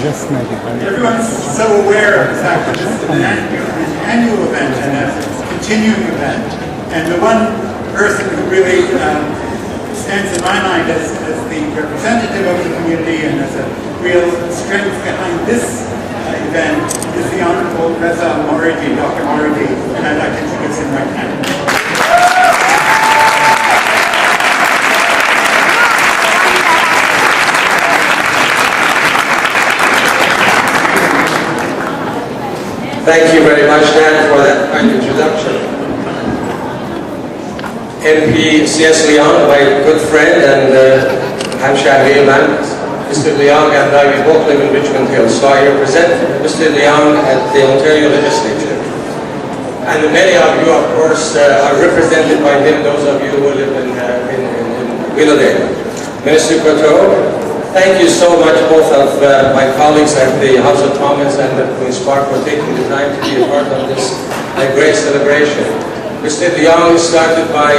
Everyone's so aware of the fact that this is an annual event and a continuing event. And the one person who really stands in my mind as the representative of the community and as a real strength behind this event is the Honorable Reza Moridi, Dr. Moridi, and I'd like to introduce him right now. Thank you very much, Dan, for that kind introduction. MP C.S. Leong, my good friend and Hamshahri man, Mr. Leong and I, we both live in Richmond Hill. So I represent Mr. Leong at the Ontario Legislature. And many of you, of course, are represented by him, those of you who live in Willowdale. Minister Coteau, thank you so much, both of my colleagues at the House of Commons and the Queen's Park, for taking the time to be a part of this great celebration. Mr. Leong started by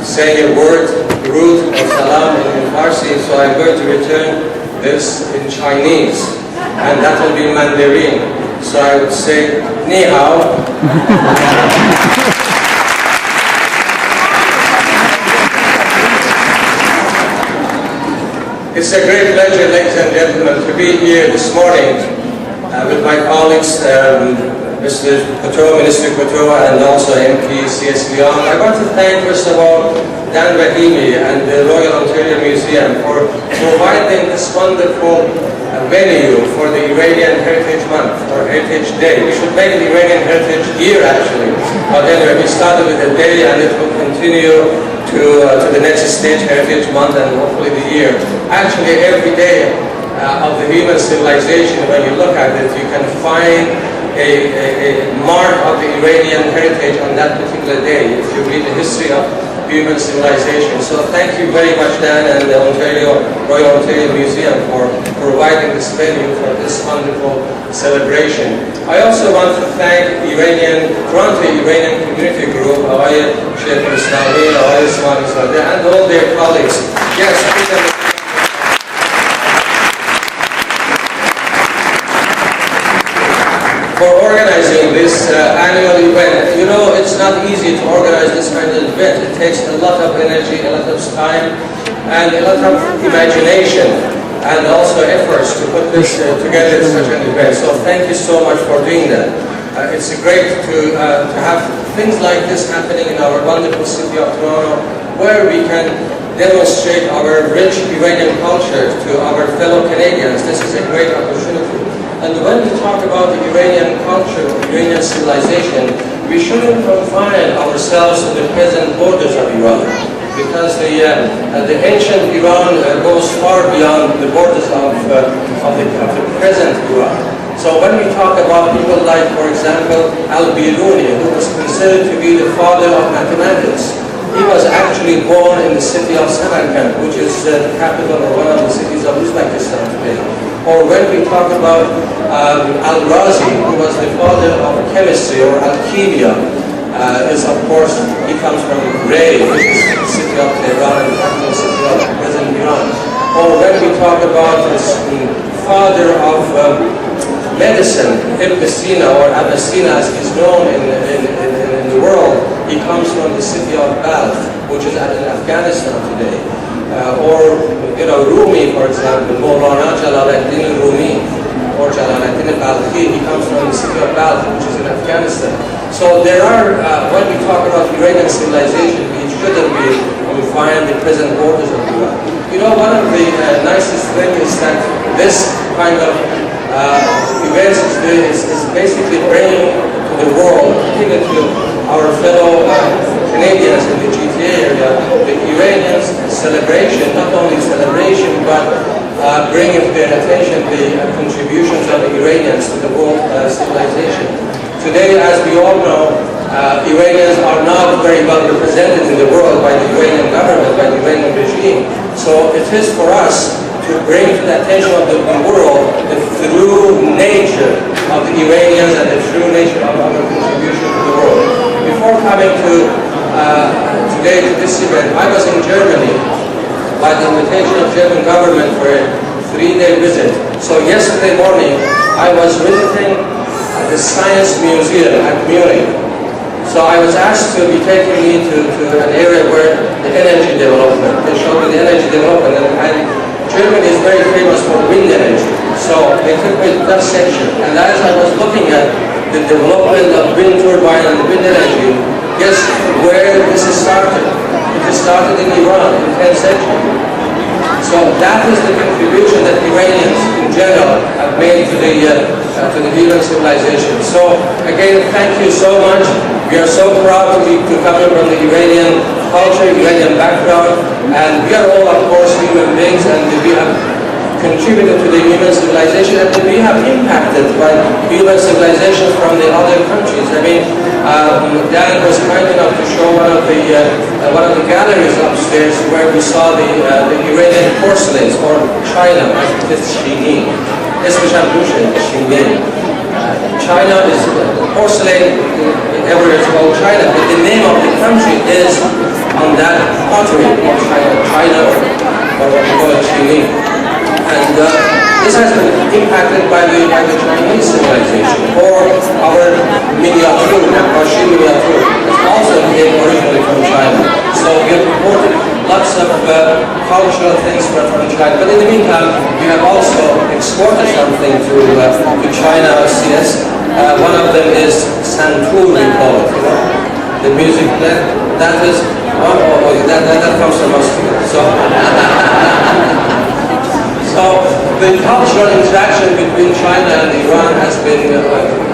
saying a word, Durud or Salam in Farsi, so I'm going to return this in Chinese, and that will be Mandarin. So I would say, Ni hao. It's a great pleasure, ladies and gentlemen, to be here this morning with my colleagues, Mr. Coteau, Minister Coteau, and also MP C.S. Leong. I want to thank, first of all, Dan Rahimi and the Royal Ontario Museum for providing this wonderful venue for the Iranian Heritage Month, or Heritage Day. We should make it Iranian Heritage Year, actually. But anyway, we started with a day, and it will continue to the next stage, Heritage Month, and hopefully the year. Actually, every day of the human civilization, when you look at it, you can find a mark of the Iranian heritage on that particular day, if you read the history of human civilization. So thank you very much, Dan, and the Royal Ontario Museum for providing this venue for this wonderful celebration. I also want to thank Toronto Iranian Community Group, Awaya Sheikh Islami, Awaya Ismail Zadeh, and all their colleagues. Yes, for organizing this annual event. You know, it's not easy to organize this kind of event. It takes a lot of energy, a lot of time, and a lot of imagination, and also efforts to put this together in such an event. So thank you so much for doing that. It's great to have things like this happening in our wonderful city of Toronto, where we can demonstrate our rich Iranian culture to our fellow Canadians. This is a great opportunity. And when we talk about the Iranian culture, Iranian civilization, we shouldn't confine ourselves to the present borders of Iran, because the ancient Iran goes far beyond the borders of the present Iran. So when we talk about people like, for example, Al-Biruni, who was considered to be the father of mathematics, he was actually born in the city of Samarkand, which is the capital or one of the cities of Uzbekistan today. Or when we talk about Al-Razi, who was the father of chemistry or alchemia, is of course, he comes from Ray, which is the city of Tehran and the capital city of present Iran. Or when we talk about the father of medicine, Ibn Sina, or Abyssina as he's known in the world, he comes from the city of Balkh, which is in Afghanistan today. Or, you know, Rumi, for example, Maulana Jalaladdin Rumi, or Jalaladdin Balkhi, he comes from the city of Balkh, which is in Afghanistan. So there are, when we talk about Iranian civilization, we shouldn't be confined the present borders of Iran. You know, one of the nicest things is that this kind of events is basically bringing to the world, particularly to our fellow Canadians in the GTA area, the Iranians celebration, not only celebration, but bringing to their attention the contributions of the Iranians to the world civilization. Today, as we all know, Iranians are not very well represented in the world by the Iranian government, by the Iranian regime. So it is for us to bring to the attention of the world the true nature of the Iranians and the true nature of our contribution to the world. Before coming to today to this event, I was in Germany by the invitation of German government for a 3-day visit. So yesterday morning, I was visiting the Science Museum at Munich. So I was asked to be taking me to an area where the energy development, they showed me the energy development, and Germany is very famous for wind energy. So they took me to that section, and as I was looking at the development of wind turbine and wind energy, guess where this is started? It started in Iran in the 10th century. So that is the contribution that Iranians in general have made to the human civilization. So again, thank you so much. We are so proud to be coming from the Iranian culture, Iranian background, and we are all, of course, human beings, and we have contributed to the human civilization, and we have impacted by human civilization from the other countries. I mean, Dan was kind enough to show one of the galleries upstairs where we saw the Iranian porcelains, or China, as it is Chini. China is porcelain, everywhere it's called China, but the name of the country is on that pottery called China, or what we call it Chini. And this has been impacted by the Chinese civilization, or our miniature, Naqashi miniature, also came originally from China. So we have imported lots of cultural things from China. But in the meantime, we have also exported something to China CS. One of them is santur, we call it, you know, the music that is, that comes from Austria. So the cultural interaction between China and Iran has been,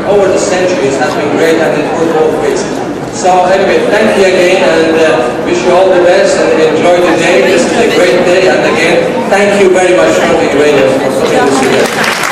over the centuries, has been great, and it will both ways. So anyway, thank you again, and wish you all the best, and enjoy the day. This is a great day, and again, thank you very much for the Iranians for putting this together.